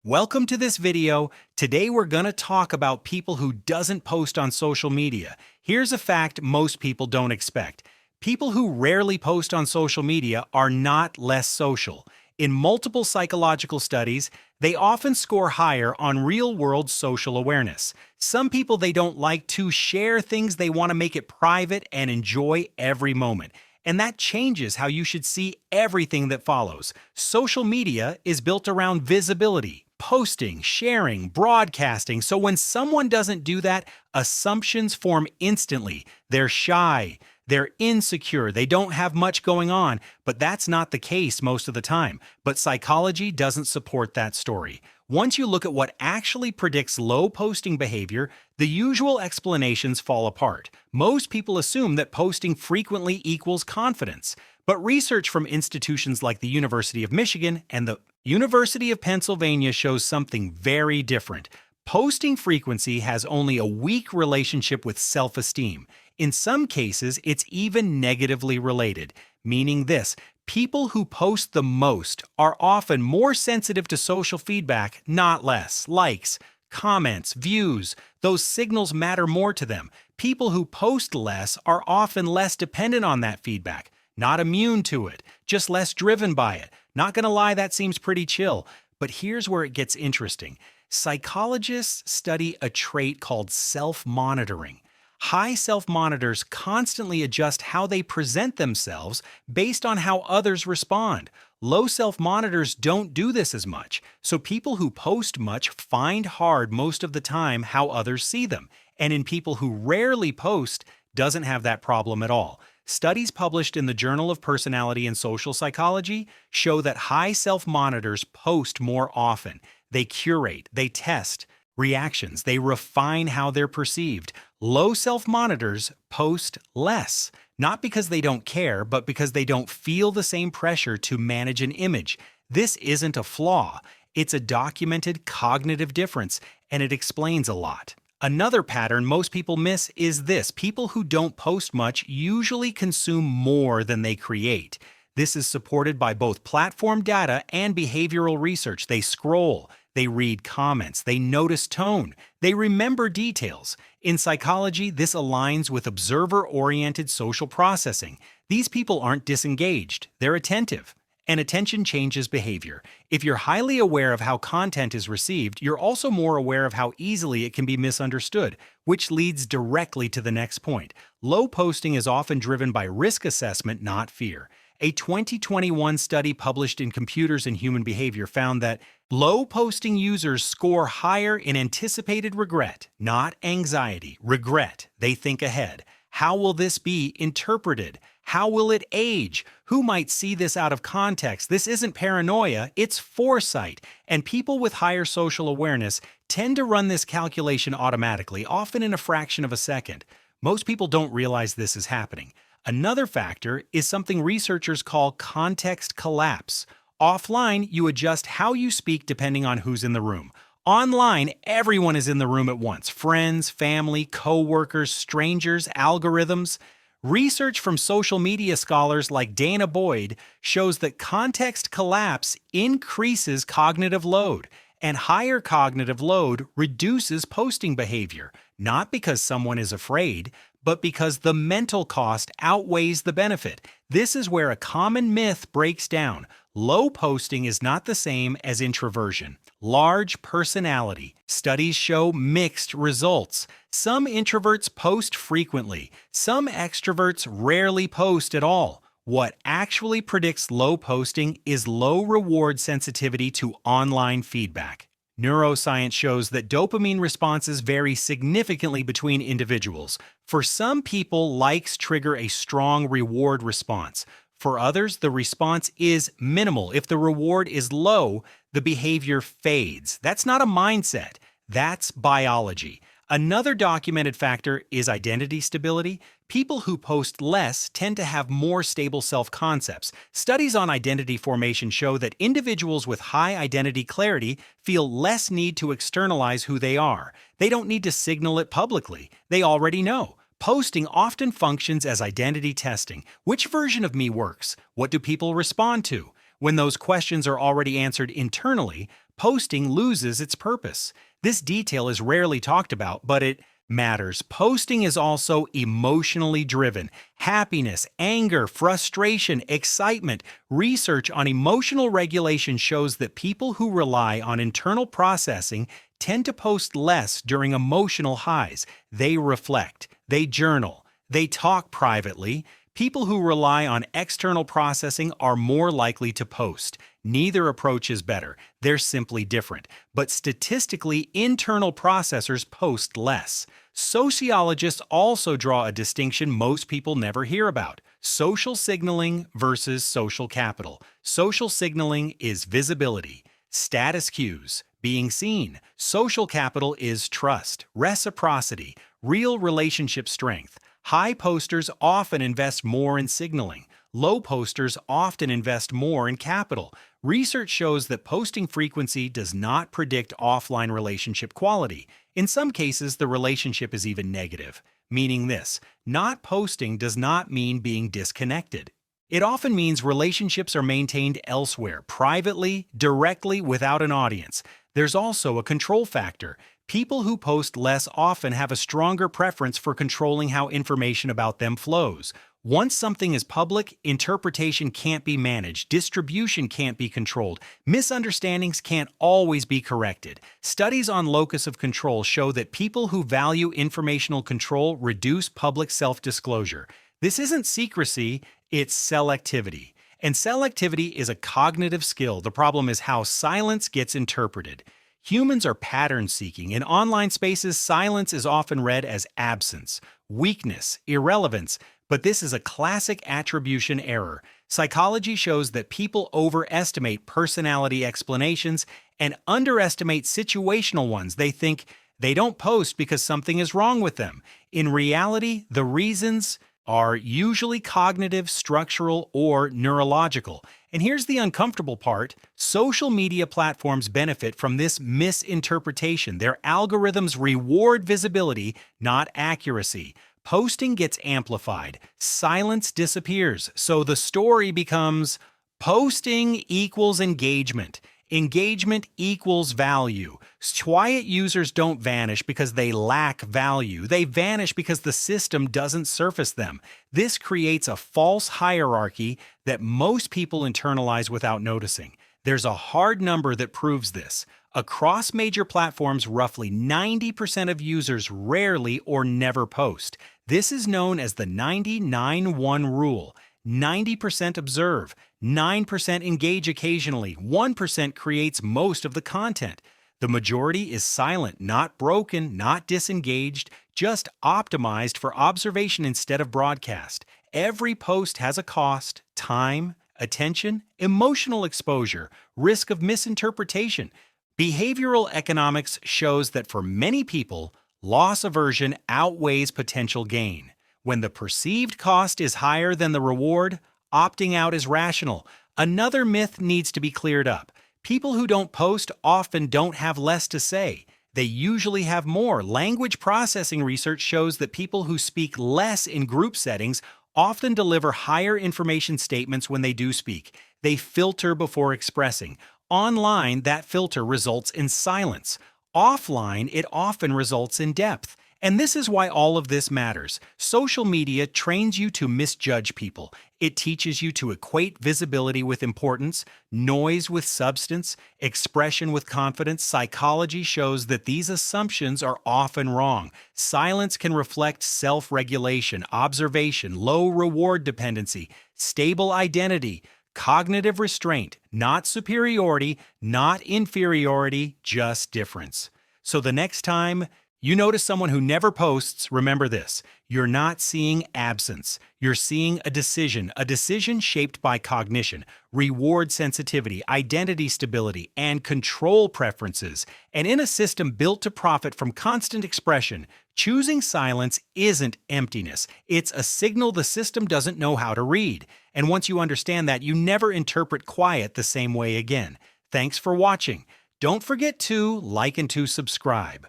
Welcome to this video. Today we're going to talk about people who doesn't post on social media. Here's a fact most people don't expect. People who rarely post on social media are not less social. In multiple psychological studies, they often score higher on real-world social awareness. Some people they don't like to share things, they want to make it private and enjoy every moment. And that changes how you should see everything that follows. Social media is built around visibility, posting, sharing, broadcasting. So when someone doesn't do that, assumptions form instantly. They're shy, they're insecure, they don't have much going on, but that's not the case most of the time. But psychology doesn't support that story. Once you look at what actually predicts low posting behavior, the usual explanations fall apart. Most people assume that posting frequently equals confidence. But research from institutions like the University of Michigan and the University of Pennsylvania shows something very different. Posting frequency has only a weak relationship with self-esteem. In some cases, it's even negatively related, meaning this: people who post the most are often more sensitive to social feedback, not less. Likes, comments, views, those signals matter more to them. People who post less are often less dependent on that feedback, not immune to it, just less driven by it. Not gonna lie, that seems pretty chill. But here's where it gets interesting. Psychologists study a trait called self-monitoring. High self-monitors constantly adjust how they present themselves based on how others respond. Low self-monitors don't do this as much, so people who post much find hard most of the time how others see them. And in people who rarely post, doesn't have that problem at all. Studies published in the Journal of Personality and Social Psychology show that high self-monitors post more often. They curate, they test reactions, they refine how they're perceived. Low self-monitors post less, not because they don't care, but because they don't feel the same pressure to manage an image. This isn't a flaw, it's a documented cognitive difference, and it explains a lot. Another pattern most people miss is this: people who don't post much usually consume more than they create. This is supported by both platform data and behavioral research. They scroll, they read comments, they notice tone, they remember details. In psychology, this aligns with observer-oriented social processing. These people aren't disengaged, they're attentive. And attention changes behavior. If you're highly aware of how content is received, you're also more aware of how easily it can be misunderstood, which leads directly to the next point. Low posting is often driven by risk assessment, not fear. A 2021 study published in Computers and Human Behavior found that low posting users score higher in anticipated regret, not anxiety. Regret. They think ahead. How will this be interpreted? How will it age? Who might see this out of context? This isn't paranoia, it's foresight. And people with higher social awareness tend to run this calculation automatically, often in a fraction of a second. Most people don't realize this is happening. Another factor is something researchers call context collapse. Offline, you adjust how you speak depending on who's in the room. Online, everyone is in the room at once: friends, family, co-workers, strangers, algorithms. Research from social media scholars like Dana Boyd shows that context collapse increases cognitive load, and higher cognitive load reduces posting behavior, not because someone is afraid, but because the mental cost outweighs the benefit. This is where a common myth breaks down. Low posting is not the same as introversion. Large personality. Studies show mixed results. Some introverts post frequently. Some extroverts rarely post at all. What actually predicts low posting is low reward sensitivity to online feedback. Neuroscience shows that dopamine responses vary significantly between individuals. For some people, likes trigger a strong reward response. For others, the response is minimal. If the reward is low, the behavior fades. That's not a mindset, that's biology. Another documented factor is identity stability. People who post less tend to have more stable self-concepts. Studies on identity formation show that individuals with high identity clarity feel less need to externalize who they are. They don't need to signal it publicly. They already know. Posting often functions as identity testing. Which version of me works? What do people respond to? When those questions are already answered internally, posting loses its purpose. This detail is rarely talked about, but it matters. Posting is also emotionally driven. Happiness, anger, frustration, excitement. Research on emotional regulation shows that people who rely on internal processing tend to post less during emotional highs. They reflect, they journal, they talk privately. People who rely on external processing are more likely to post. Neither approach is better, they're simply different. But statistically, internal processors post less. Sociologists also draw a distinction most people never hear about: social signaling versus social capital. Social signaling is visibility, status cues, being seen. Social capital is trust, reciprocity, real relationship strength. High posters often invest more in signaling. Low posters often invest more in capital. Research shows that posting frequency does not predict offline relationship quality. In some cases, the relationship is even negative, meaning this: not posting does not mean being disconnected. It often means relationships are maintained elsewhere, privately, directly, without an audience. There's also a control factor. People who post less often have a stronger preference for controlling how information about them flows. Once something is public, interpretation can't be managed, distribution can't be controlled, misunderstandings can't always be corrected. Studies on locus of control show that people who value informational control reduce public self-disclosure. This isn't secrecy, it's selectivity. And selectivity is a cognitive skill. The problem is how silence gets interpreted. Humans are pattern-seeking. In online spaces, silence is often read as absence, weakness, irrelevance, but this is a classic attribution error. Psychology shows that people overestimate personality explanations and underestimate situational ones. They think they don't post because something is wrong with them. In reality, the reasons are usually cognitive, structural, or neurological. And here's the uncomfortable part: social media platforms benefit from this misinterpretation. Their algorithms reward visibility, not accuracy. Posting gets amplified, silence disappears, so the story becomes posting equals engagement. Engagement equals value. Quiet users don't vanish because they lack value. They vanish because the system doesn't surface them. This creates a false hierarchy that most people internalize without noticing. There's a hard number that proves this. Across major platforms, roughly 90% of users rarely or never post. This is known as the 90-9-1 rule. 90% observe, 9% engage occasionally, 1% creates most of the content. The majority is silent, not broken, not disengaged, just optimized for observation instead of broadcast. Every post has a cost: time, attention, emotional exposure, risk of misinterpretation. Behavioral economics shows that for many people, loss aversion outweighs potential gain. When the perceived cost is higher than the reward, opting out is rational. Another myth needs to be cleared up. People who don't post often don't have less to say. They usually have more. Language processing research shows that people who speak less in group settings often deliver higher information statements when they do speak. They filter before expressing. Online, that filter results in silence. Offline, it often results in depth. And this is why all of this matters. Social media trains you to misjudge people. It teaches you to equate visibility with importance, noise with substance, expression with confidence. Psychology shows that these assumptions are often wrong. Silence can reflect self-regulation, observation, low reward dependency, stable identity, cognitive restraint, not superiority, not inferiority, just difference. So the next time you notice someone who never posts, remember this: you're not seeing absence. You're seeing a decision shaped by cognition, reward sensitivity, identity stability, and control preferences. And in a system built to profit from constant expression, choosing silence isn't emptiness. It's a signal the system doesn't know how to read. And once you understand that, you never interpret quiet the same way again. Thanks for watching. Don't forget to like and to subscribe.